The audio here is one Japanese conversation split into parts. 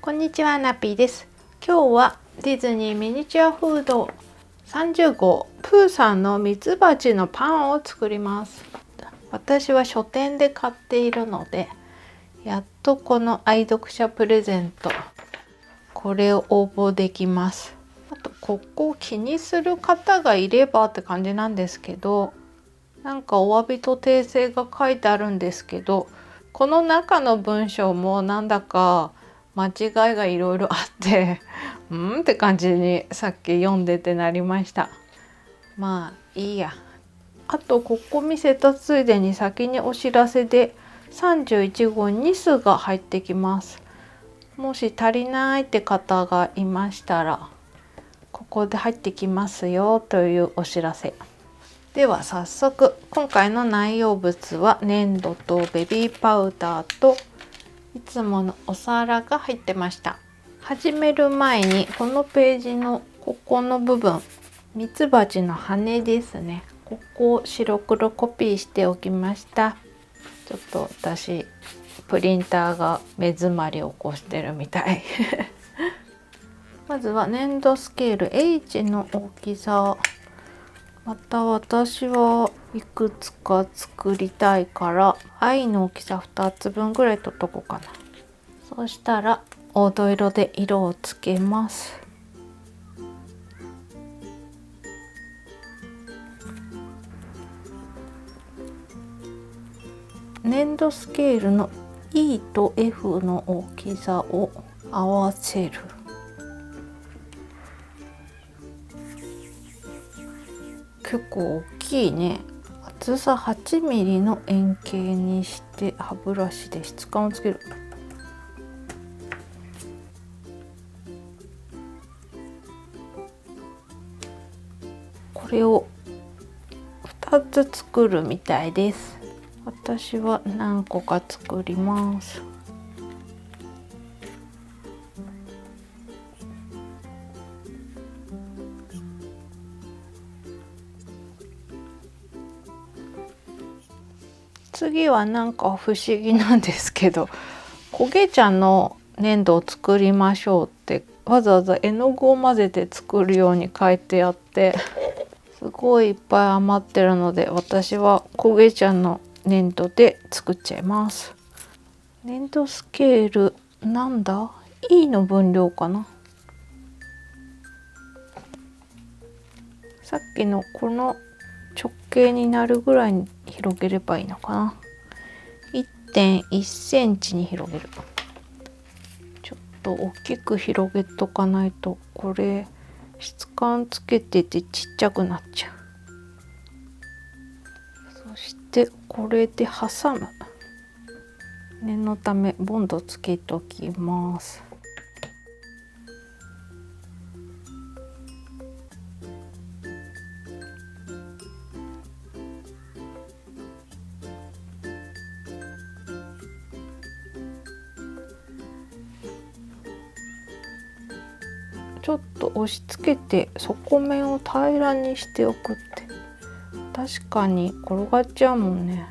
こんにちは、ナピーです。今日はディズニーミニチュアフード30号プーさんのミツバチのパンを作ります。私は書店で買っているので、やっとこの愛読者プレゼントこれを応募できます。あとここを気にする方がいればって感じなんですけど、なんかお詫びと訂正が書いてあるんですけど、この中の文章もなんだか間違いがいろいろあってって感じにさっき読んでてなりました。まあいいや。あとここ見せたついでに先にお知らせで31号にニスが入ってきます。もし足りないって方がいましたらここで入ってきますよというお知らせでは、早速今回の内容物は粘土とベビーパウダーといつものお皿が入ってました。始める前にこのページのここの部分、ミツバチの羽ですね、ここを白黒コピーしておきました。ちょっと私プリンターが目詰まりを起こしてるみたいまずは粘土スケール H の大きさ、また私はいくつか作りたいから愛の大きさ2つ分ぐらい取っとこうかな。そしたら黄土色で色をつけます。粘土スケールの E と F の大きさを合わせる。結構大きいね。厚さ 8mm の円形にして歯ブラシで質感をつける。これを2つ作るみたいです。私は何個か作ります。次はなんか不思議なんですけど、焦げ茶の粘土を作りましょうってわざわざ絵の具を混ぜて作るように書いてあって、すごいいっぱい余ってるので私は焦げ茶の粘土で作っちゃいます。粘土スケールなんだ E の分量かな。さっきのこの直径になるぐらいに広げればいいのかな。 1.1 センチに広げる。ちょっと大きく広げとかないとこれ質感つけててちっちゃくなっちゃう。そしてこれで挟む。念のためボンドつけときます。ちょっと押し付けて底面を平らにしておくって、確かに転がっちゃうもんね。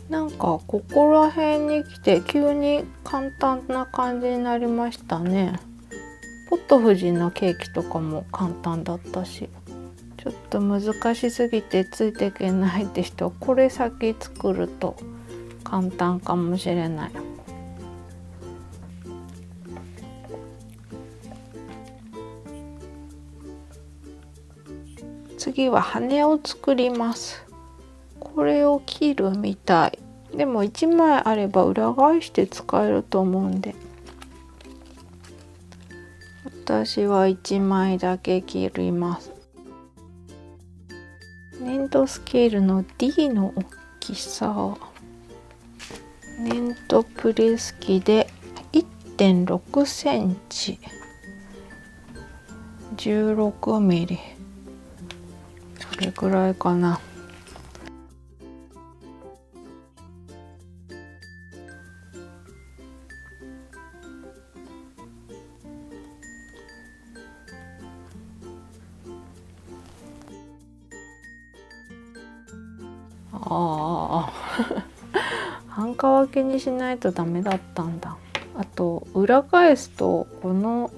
なんかここら辺に来て急に簡単な感じになりましたね。ポット夫人のケーキとかも簡単だったし、ちょっと難しすぎてついていけないって人はこれ先作ると簡単かもしれない。次は羽を作ります。これを切るみたい。でも1枚あれば裏返して使えると思うんで、私は1枚だけ切ります。粘土スケールの D の大きさ、粘土プレス機で 1.6 センチ、16ミリ、それくらいかな。半半乾きにしないとダメだったんだ。あと裏返すとこの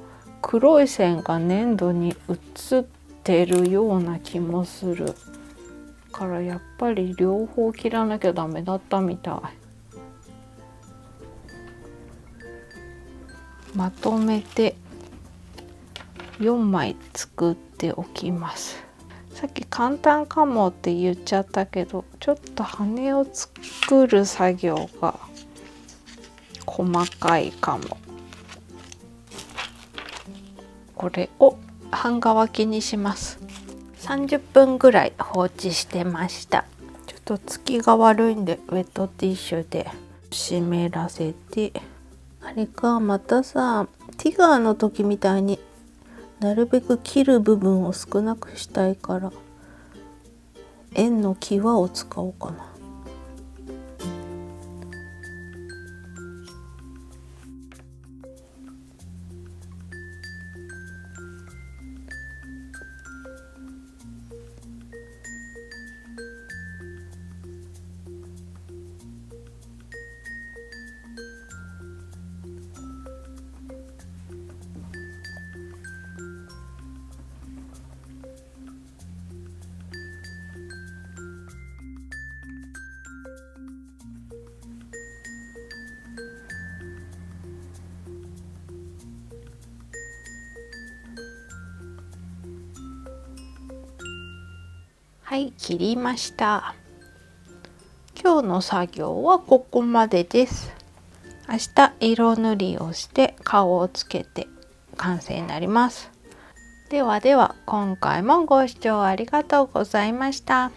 黒い線が粘土に映ってるような気もするからやっぱり両方切らなきゃダメだったみたい。まとめて4枚作っておきます。さっき簡単かもって言っちゃったけど、ちょっと羽を作る作業が細かいかも。これを半乾きにします。30分ぐらい放置してました。ちょっとつきが悪いんでウェットティッシュで湿らせて、あれか、またさティガーの時みたいになるべく切る部分を少なくしたいから円の際を使おうかな。はい、切りました。今日の作業はここまでです。明日色塗りをして顔をつけて完成になります。ではでは、今回もご視聴ありがとうございました。